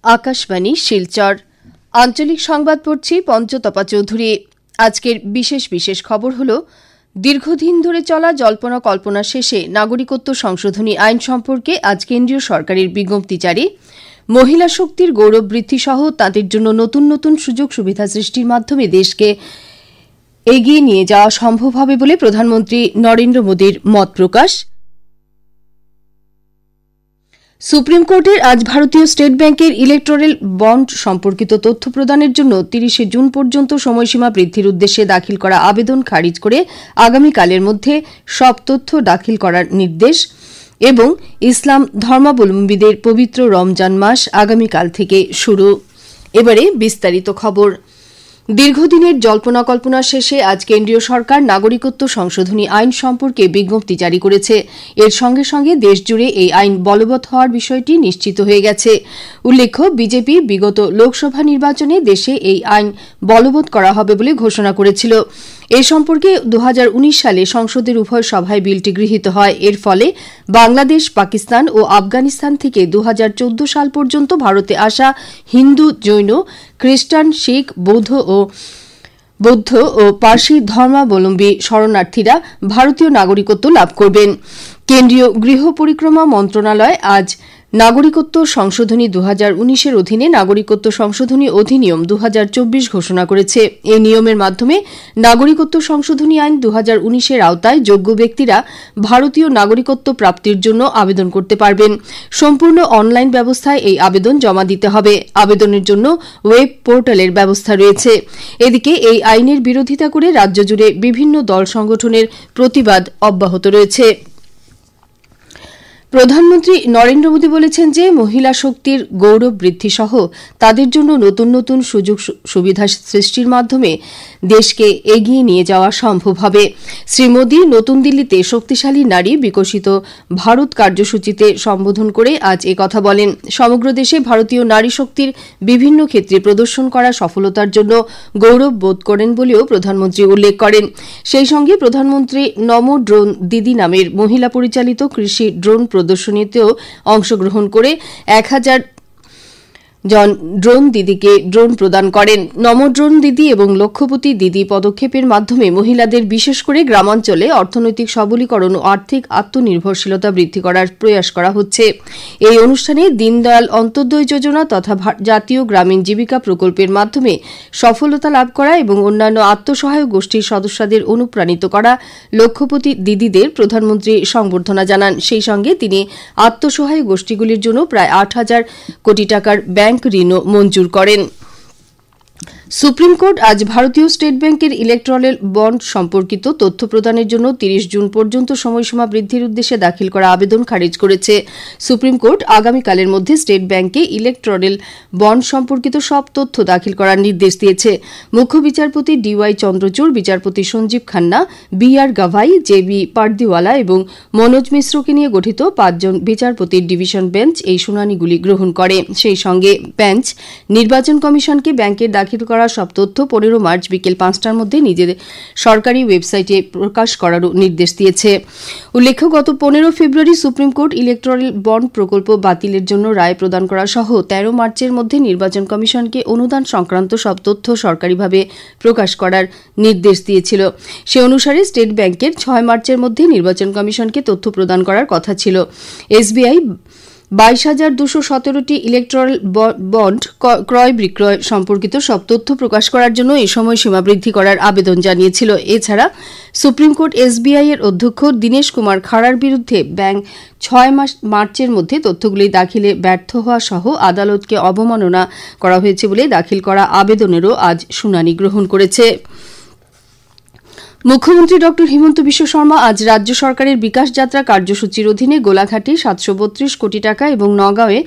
আকাশবাণী শিলচর আঞ্চলিক সংবাদ পড়ছি পঞ্চতপা চৌধুরী। আজকের বিশেষ বিশেষ খবর হল দীর্ঘদিন ধরে চলা জল্পনা কল্পনা শেষে নাগরিকত্ব সংশোধনী আইন সম্পর্কে আজ কেন্দ্রীয় সরকারের বিজ্ঞপ্তি জারি। মহিলা শক্তির গৌরব বৃদ্ধি সহ তাদের জন্য নতুন নতুন সুযোগ সুবিধা সৃষ্টির মাধ্যমে দেশকে এগিয়ে নিয়ে যাওয়া সম্ভব হবে বলে প্রধানমন্ত্রী নরেন্দ্র মোদীর মত প্রকাশ। সুপ্রিম কোর্টের আজ ভারতীয় স্টেট ব্যাংকের ইলেকটোরাল বন্ড সম্পর্কিত তথ্য প্রদানের জন্য ৩০ জুন পর্যন্ত সময়সীমা বৃদ্ধির উদ্দেশ্যে দাখিল করা আবেদন খারিজ করে আগামীকালের মধ্যে সব তথ্য দাখিল করার নির্দেশ এবং ইসলাম ধর্মাবলম্বীদের পবিত্র রমজান মাস আগামীকাল থেকে শুরু। এবারে বিস্তারিত খবর। দীর্ঘদিনের জল্পনা কল্পনা শেষে আজ কেন্দ্রীয় সরকার নাগরিকত্ব সংশোধনী আইন সম্পর্কে বিজ্ঞপ্তি জারি করেছে। এর সঙ্গে সঙ্গে দেশজুড়ে এই আইন বলবৎ হওয়ার বিষয়টি নিশ্চিত হয়ে গেছে। উল্লেখ্য, বিজেপি বিগত লোকসভা নির্বাচনে দেশে এই আইন বলবৎ করা হবে বলে ঘোষণা করেছিল। এ সম্পর্কে ২০১৯ সালে সংসদের উভয় সভায় বিলটি গৃহীত হয়। এর ফলে বাংলাদেশ, পাকিস্তান ও আফগানিস্তান থেকে ২০১৪ সাল পর্যন্ত ভারতে আসা হিন্দু, জৈন, খ্রিস্টান, শিখ, বৌদ্ধ ও পার্সি ধর্মাবলম্বী শরণার্থীরা ভারতীয় নাগরিকত্ব লাভ করবেন। কেন্দ্রীয় গৃহ পরিক্রমা মন্ত্রণালয় আজ নাগরিকত্ব সংশোধনী ২০১৯-এর অধীনে নাগরিকত্ব সংশোধনী অধিনিয়ম ২০২৪ ঘোষণা করেছে। এই নিয়মের মাধ্যমে নাগরিকত্ব সংশোধনী আইন ২০১৯-এর আওতায় যোগ্য ব্যক্তিরা ভারতীয় নাগরিকত্ব প্রাপ্তির জন্য আবেদন করতে পারবেন। সম্পূর্ণ অনলাইন ব্যবস্থায় এই আবেদন জমা দিতে হবে। আবেদনের জন্য ওয়েব পোর্টালের ব্যবস্থা রয়েছে। এদিকে এই আইনের বিরোধিতা করে রাজ্যজুড়ে বিভিন্ন দল সংগঠনের প্রতিবাদ অব্যাহত রয়েছে। প্রধানমন্ত্রী নরেন্দ্র মোদী বলেছেন যে মহিলা শক্তির গৌরব বৃদ্ধি সহ তাদের জন্য নতুন নতুন সুযোগ সুবিধা সৃষ্টির মাধ্যমে দেশকে এগিয়ে নিয়ে যাওয়া সম্ভব হবে। শ্রী মোদী নতুন দিল্লিতে শক্তিশালী নারী বিকশিত ভারত কার্যসূচিতে সম্বোধন করে আজ একথা বলেন। সমগ্র দেশে ভারতীয় নারী শক্তির বিভিন্ন ক্ষেত্রে প্রদর্শন করা সফলতার জন্য গৌরব বোধ করেন বলেও প্রধানমন্ত্রী উল্লেখ করেন। সেই সঙ্গে প্রধানমন্ত্রী নমো ড্রোন দিদি নামের মহিলা পরিচালিত কৃষি ড্রোন প্রদর্শনীতেও অংশগ্রহণ করে ১,০০০ জন ড্রোন দিদিকে ড্রোন প্রদান করেন। নমো ড্রোন দিদি এবং লক্ষ্যপতি দিদি পদক্ষেপের মাধ্যমে মহিলাদের বিশেষ করে গ্রামাঞ্চলে অর্থনৈতিক সবলীকরণ ও আর্থিক আত্মনির্ভরশীলতা বৃদ্ধি করার প্রয়াস করা হচ্ছে। এই অনুষ্ঠানে দীনদয়াল অন্তোদয় যোজনা তথা জাতীয় গ্রামীণ জীবিকা প্রকল্পের মাধ্যমে সফলতা লাভ করা এবং অন্যান্য আত্মসহায়ক গোষ্ঠীর সদস্যদের অনুপ্রাণিত করা লক্ষ্যপতি দিদিদের প্রধানমন্ত্রী সংবর্ধনা জানান। সেই সঙ্গে তিনি আত্মসহায়ক গোষ্ঠীগুলির জন্য প্রায় ৮,০০০ কোটি টাকার ব্যাংক ঋণও মঞ্জুর করেন। সুপ্রিম কোর্ট আজ ভারতীয় স্টেট ব্যাংকের ইলেকটোরাল বন্ড সম্পর্কিত তথ্য প্রদানের জন্য ৩০ জুন পর্যন্ত সময়সীমা বৃদ্ধির উদ্দেশ্যে দাখিল করা আবেদন খারিজ করেছে। সুপ্রিম কোর্ট আগামীকালের মধ্যে স্টেট ব্যাংকে ইলেকটোরাল বন্ড সম্পর্কিত সব তথ্য দাখিল করার নির্দেশ দিয়েছে। মুখ্য বিচারপতি ডিওয়াই চন্দ্রচূড়, বিচারপতি সঞ্জীব খান্না, বি.আর. গাভাই, জে.বি. পারদিওয়ালা এবং মনোজ মিশ্রকে নিয়ে গঠিত ৫ জন বিচারপতির ডিভিশন বেঞ্চ এই শুনানিগুলি গ্রহণ করে। সেই সঙ্গে বেঞ্চ নির্বাচন কমিশনকে ব্যাংকের দাখিল করা সব তথ্য ১৫ মার্চ বিকেল ৫টার মধ্যে নিজেদের সরকারি ওয়েবসাইটে প্রকাশ করারও নির্দেশ দিয়েছে। উল্লেখ্য, গত ১৫ ফেব্রুয়ারি সুপ্রিম কোর্ট ইলেকটোরাল বন্ড প্রকল্প বাতিলের জন্য রায় প্রদান করা সহ ১৩ মার্চের মধ্যে নির্বাচন কমিশনকে অনুদান সংক্রান্ত সব তথ্য সরকারিভাবে প্রকাশ করার নির্দেশ দিয়েছিল। সে অনুসারে স্টেট ব্যাংকের ৬ মার্চের মধ্যে নির্বাচন কমিশনকে তথ্য প্রদান করার কথা ছিল। এসবিআই ২২,২১৭টি ইলেকটোরাল বন্ড ক্রয় বিক্রয় সম্পর্কিত সব তথ্য প্রকাশ করার জন্য এই সময়সীমা বৃদ্ধি করার আবেদন জানিয়েছিল। এছাড়া সুপ্রিম কোর্ট এসবিআই এর অধ্যক্ষ দীনেশ কুমার খাড়ার বিরুদ্ধে ব্যাংক ৬ মার্চের মধ্যে তথ্যগুলি দাখিলে ব্যর্থ হওয়া সহ আদালতকে অবমাননা করা হয়েছে বলে দাখিল করা আবেদনেরও আজ শুনানি গ্রহণ করেছে। মুখ্যমন্ত্রী ড হিমন্ত বিশ্ব শর্মা আজ রাজ্য সরকারের বিকাশ যাত্রা কার্যসূচির অধীনে গোলাঘাটে ৭৩২ কোটি টাকা এবং নগাঁওয়ে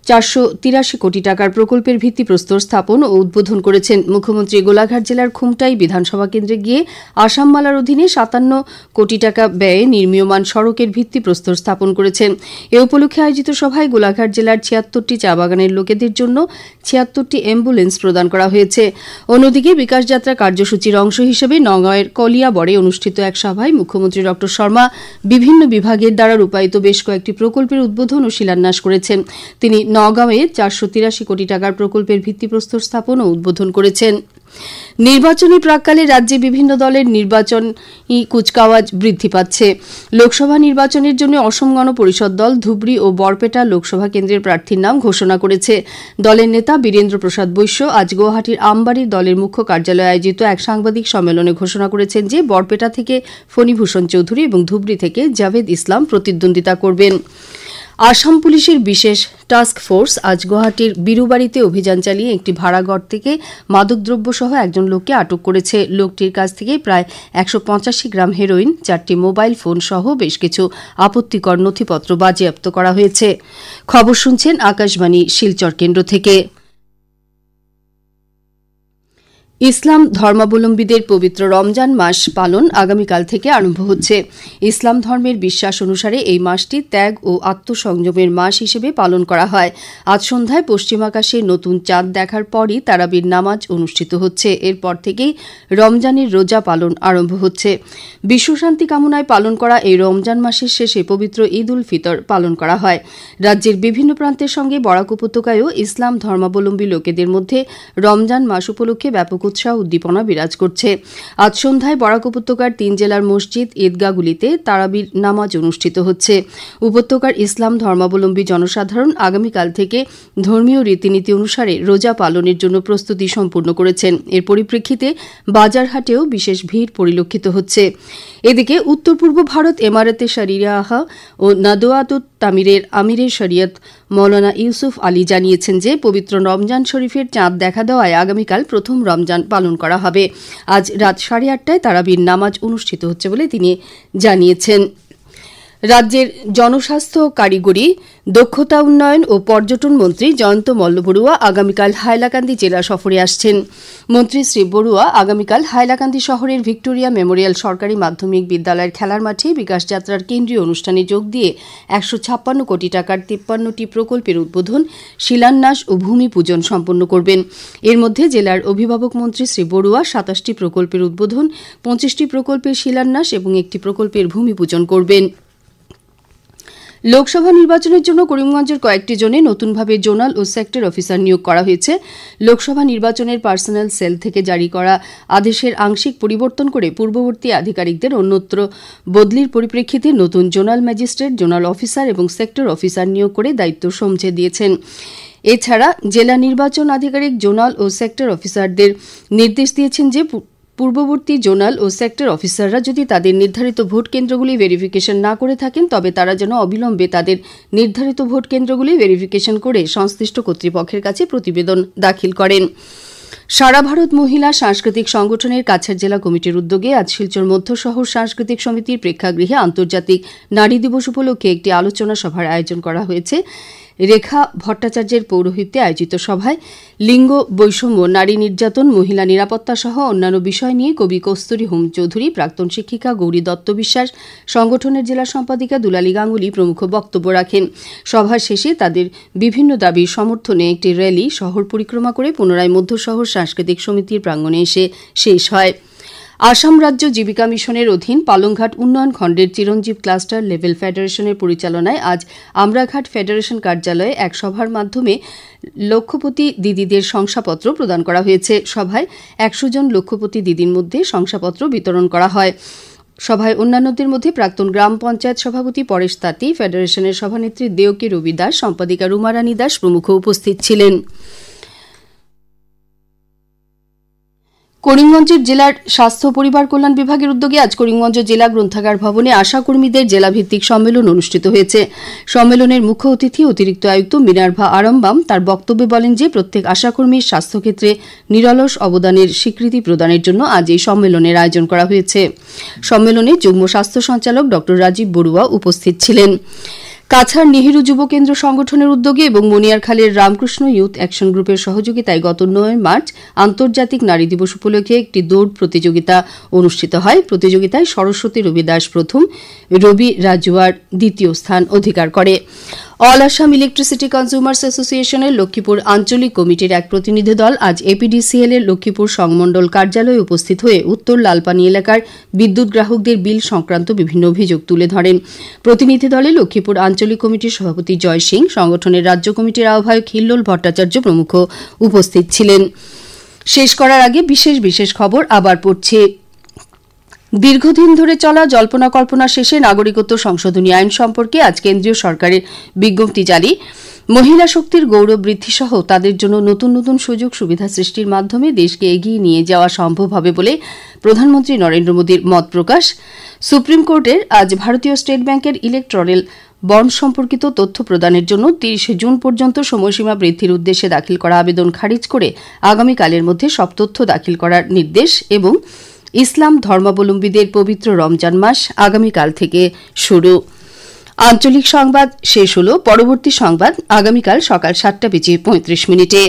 ৪৮৩ কোটি টাকার প্রকল্পের ভিত্তিপ্রস্তর স্থাপন ও উদ্বোধন করেছেন। মুখ্যমন্ত্রী গোলাঘাট জেলার খুমটাই বিধানসভা কেন্দ্রে গিয়ে আসামমালার অধীনে ৫৭ কোটি টাকা ব্যয়ে নির্মীয়মান সড়কের ভিত্তিপ্রস্তর স্থাপন করেছেন। এ উপলক্ষে আয়োজিত সভায় গোলাঘাট জেলার ৭৬টি চা বাগানের লোকেদের জন্য ৭৬টি অ্যাম্বুলেন্স প্রদান করা হয়েছে। অন্যদিকে বিকাশ যাত্রা কার্যসূচির অংশ হিসেবে নগাঁওয়ের কলিয়াবরে অনুষ্ঠিত এক সভায় মুখ্যমন্ত্রী ড শর্মা বিভিন্ন বিভাগের দ্বারা রূপায়িত বেশ কয়েকটি প্রকল্পের উদ্বোধন ও শিলান্যাস করেছেন। তিনি নওগাঁয়ে 483 কোটি টাকার প্রকল্পের ভিত্তিপ্রস্তর স্থাপন ও উদ্বোধন করেছেন। নির্বাচনী প্রাক্কালে রাজ্যে বিভিন্ন দলের নির্বাচনী কুচকাওয়াজ বৃদ্ধি পাচ্ছে। লোকসভা নির্বাচনের জন্য অসম গণ পরিষদ দল ধুবড়ী ও বরপেটা লোকসভা কেন্দ্রের প্রার্থীর নাম ঘোষণা করেছে। দলের নেতা বীরেন্দ্র প্রসাদ বৈশ্য আজ গুয়াহাটির আমবাড়ির দলের মুখ্য কার্যালয়ে আয়োজিত এক সাংবাদিক সম্মেলনে ঘোষণা করেছেন যে বরপেটা থেকে ফণীভূষণ চৌধুরী এবং ধুবড়ী থেকে জাভেদ ইসলাম প্রতিদ্বন্দ্বিতা করবেন। আসাম পুলিশের বিশেষ টাস্ক ফোর্স আজ গুয়াহাটির বিরুবাড়িতে অভিযান চালিয়ে একটি ভাড়াঘর থেকে মাদকদ্রব্য সহ একজন লোককে আটক করেছে। লোকটির কাছ থেকে প্রায় 185 গ্রাম হেরোইন, 4টি মোবাইল ফোন সহ বেশ কিছু আপত্তিকর নথিপত্র বাজেয়াপ্ত করা হয়েছে। খবর শুনছেন আকাশবাণী শিলচর কেন্দ্র থেকে। ইসলাম ধর্মাবলম্বীদের পবিত্র রমজান মাস পালন আগামীকাল থেকে আরম্ভ হচ্ছে। ইসলাম ধর্মের বিশ্বাস অনুসারে এই মাসটি ত্যাগ ও আত্মসংযমের মাস হিসেবে পালন করা হয়। আজ সন্ধ্যায় পশ্চিম আকাশে নতুন চাঁদ দেখার পরই তারাবির নামাজ অনুষ্ঠিত হচ্ছে। এরপর থেকেই রমজানের রোজা পালন আরম্ভ হচ্ছে। বিশ্বশান্তি কামনায় পালন করা এই রমজান মাসের শেষে পবিত্র ঈদ উল ফিতর পালন করা হয়। রাজ্যের বিভিন্ন প্রান্তের সঙ্গে বরাক উপত্যকায়ও ইসলাম ধর্মাবলম্বী লোকেদের মধ্যে রমজান মাস উপলক্ষে ব্যাপক উৎসাহ উদ্দীপনা বিরাজ করছে। আজ সন্ধ্যায় বরাক উপত্যকার 3 জেলার মসজিদ ঈদগাহগুলিতে তারাবির নামাজ অনুষ্ঠিত হচ্ছে। উপত্যকার ইসলাম ধর্মাবলম্বী জনসাধারণ আগামীকাল থেকে ধর্মীয় রীতিনীতি অনুসারে রোজা পালনের জন্য প্রস্তুতি সম্পূর্ণ করেছেন। এর পরিপ্রেক্ষিতে বাজারহাটেও বিশেষ ভিড় পরিলক্ষিত হচ্ছে। এদিকে উত্তর পূর্ব ভারত এমারাতে শরিয়াহ ও নাদোয়াতুত তামিরের আমিরের শরিয়ত মৌলানা ইউসুফ আলী জানিয়েছেন যে পবিত্র রমজান শরীফের চাঁদ দেখা দেওয়ায় আগামীকাল প্রথম রমজান পালন করা হবে। আজ রাত 8:30টায় তারাবির নামাজ অনুষ্ঠিত হচ্ছে বলে তিনি জানিয়েছেন। রাজ্যের জনস্বাস্থ্য, কারিগরি, দক্ষতা উন্নয়ন ও পর্যটন মন্ত্রী জয়ন্ত মল্লবড়ুয়া আগামীকাল হাইলাকান্দি জেলা সফরে আসছেন। মন্ত্রী শ্রী বড়ুয়া আগামীকাল হাইলাকান্দি শহরের ভিক্টোরিয়া মেমোরিয়াল সরকারি মাধ্যমিক বিদ্যালয়ের খেলার মাঠে বিকাশ যাত্রার কেন্দ্রীয় অনুষ্ঠানে যোগ দিয়ে 156 কোটি টাকার 53টি প্রকল্পের উদ্বোধন, শিলান্যাস ও ভূমি পূজন সম্পন্ন করবেন। এর মধ্যে জেলার অভিভাবক মন্ত্রী শ্রী বড়ুয়া 27টি প্রকল্পের উদ্বোধন, 25টি প্রকল্পের শিলান্যাস এবং একটি প্রকল্পের ভূমি পূজন করবেন। লোকসভা নির্বাচনের জন্য করিমগঞ্জের কয়েকটি জোনে নতুনভাবে জোনাল ও সেক্টর অফিসার নিয়োগ করা হয়েছে। লোকসভা নির্বাচনের পার্সোনাল সেল থেকে জারি করা আদেশের আংশিক পরিবর্তন করে পূর্ববর্তী আধিকারিকদের অন্যত্র বদলির পরিপ্রেক্ষিতে নতুন জোনাল ম্যাজিস্ট্রেট, জোনাল অফিসার এবং সেক্টর অফিসার নিয়োগ করে দায়িত্ব সমঝে দিয়েছেন। এছাড়া জেলা নির্বাচন আধিকারিক জোনাল ও সেক্টর অফিসারদের নির্দেশ দিয়েছেন যে পূর্ববর্তী জোনাল ও সেক্টর অফিসাররা যদি তাদের নির্ধারিত ভোট কেন্দ্রগুলি ভেরিফিকেশন না করে থাকেন তবে তারা যেন অবিলম্বে তাদের নির্ধারিত ভোট কেন্দ্রগুলি ভেরিফিকেশন করে সংশ্লিষ্ট কর্তৃপক্ষের কাছে প্রতিবেদন দাখিল করেন। সারা ভারত মহিলা সাংস্কৃতিক সংগঠনের কাছাড় জেলা কমিটির উদ্যোগে আজ শিলচর মধ্য শহর সাংস্কৃতিক সমিতির প্রেক্ষাগৃহে আন্তর্জাতিক নারী দিবস উপলক্ষে একটি আলোচনা সভার আয়োজন করা হয়েছে। রেখা ভট্টাচার্যের পৌরোহিত্যে আয়োজিত সভায় লিঙ্গ বৈষম্য, নারী নির্যাতন, মহিলা নিরাপত্তা সহ অন্যান্য বিষয় নিয়ে কবি কস্তুরী হোম চৌধুরী, প্রাক্তন শিক্ষিকা গৌরী দত্ত বিশ্বাস, সংগঠনের জেলা সম্পাদিকা দুলালী গাঙ্গুলি প্রমুখ বক্তব্য রাখেন। সভা শেষে তাদের বিভিন্ন দাবির সমর্থনে একটি র্যালি শহর পরিক্রমা করে পুনরায় মধ্য শহর সাংস্কৃতিক সমিতির প্রাঙ্গণে এসে শেষ হয়। আসাম রাজ্য জীবিকা মিশনের অধীন পালংঘাট উন্নয়ন খণ্ডের চিরঞ্জীব ক্লাস্টার লেভেল ফেডারেশনের পরিচালনায় আজ আমরাঘাট ফেডারেশন কার্যালয়ে এক সভার মাধ্যমে লক্ষপতি দিদিদের শংসাপত্র প্রদান করা হয়েছে। সভায় 100 জন লক্ষপতি দিদির মধ্যে শংসাপত্র বিতরণ করা হয়। সভায় অন্যান্যদের মধ্যে প্রাক্তন গ্রাম পঞ্চায়েত সভাপতি পরেশ তাঁতি, ফেডারেশনের সভানেত্রী দেওকি রবি দাস, সম্পাদিকা রুমারানী দাস প্রমুখ উপস্থিত ছিলেন। করিমগঞ্জের জেলার স্বাস্থ্য পরিবার কল্যাণ বিভাগের উদ্যোগে আজ করিমগঞ্জ জেলা গ্রন্থাগার ভবনে আশাকর্মীদের জেলাভিত্তিক সম্মেলন অনুষ্ঠিত হয়েছে। সম্মেলনের মুখ্য অতিথি অতিরিক্ত আয়ুক্ত মিনার্ভা আরামবাম তার বক্তব্যে বলেন যে প্রত্যেক আশাকর্মীর স্বাস্থ্যক্ষেত্রে নিরলস অবদানের স্বীকৃতি প্রদানের জন্য আজ এই সম্মেলনের আয়োজন করা হয়েছে। সম্মেলনে যুগ্ম স্বাস্থ্য সঞ্চালক ড রাজীব বড়ুয়া উপস্থিত ছিলেন। কাছাড় নেহেরু যুব কেন্দ্র সংগঠনের উদ্যোগে এবং মনিয়ারখালের রামকৃষ্ণ ইউথ অ্যাকশন গ্রুপের সহযোগিতায় গত 9 মার্চ আন্তর্জাতিক নারী দিবস উপলক্ষে একটি দৌড় প্রতিযোগিতা অনুষ্ঠিত হয়। প্রতিযোগিতায় সরস্বতী রবি দাস প্রথম, রবি রাজুয়ার দ্বিতীয় স্থান অধিকার করে। অল আসাম ইলেকট্রিসিটি কনজিউমার্স অ্যাসোসিয়েশনের লক্ষ্মীপুর আঞ্চলিক কমিটির এক প্রতিনিধি দল আজ এপিডিসিএল এর লক্ষ্মীপুর সংমণ্ডল কার্যালয়ে উপস্থিত হয়ে উত্তর লালপানি এলাকার বিদ্যুৎ গ্রাহকদের বিল সংক্রান্ত বিভিন্ন অভিযোগ তুলে ধরেন। প্রতিনিধি দলে লক্ষ্মীপুর আঞ্চলিক কমিটির সভাপতি জয় সিং, সংগঠনের রাজ্য কমিটির আহ্বায়ক হিল্লোল ভট্টাচার্য প্রমুখ উপস্থিত ছিলেন। শেষ করার আগে বিশেষ খবর আবার পড়ছে। দীর্ঘদিন ধরে চলা জল্পনা কল্পনা শেষে নাগরিকত্ব সংশোধনী আইন সম্পর্কে আজ কেন্দ্রীয় সরকারের বিজ্ঞপ্তি জারি। মহিলা শক্তির গৌরব বৃদ্ধি সহ তাদের জন্য নতুন নতুন সুযোগ সুবিধা সৃষ্টির মাধ্যমে দেশকে এগিয়ে নিয়ে যাওয়া সম্ভব হবে বলে প্রধানমন্ত্রী নরেন্দ্র মোদীর মত প্রকাশ। সুপ্রিম কোর্টের আজ ভারতীয় স্টেট ব্যাংকের ইলেকট্রাল বন্ড সম্পর্কিত তথ্য প্রদানের জন্য ৩০ জুন পর্যন্ত সময়সীমা বৃদ্ধির উদ্দেশ্যে দাখিল করা আবেদন খারিজ করে আগামীকালের মধ্যে সব তথ্য দাখিল করার নির্দেশ। এবং ইসলাম ধর্মাবলম্বীদের পবিত্র রমজান মাস আগামীকাল থেকে শুরু। আঞ্চলিক সংবাদ শেষ হল। পরবর্তী সংবাদ আগামীকাল সকাল ৭:৩৫ মিনিটে।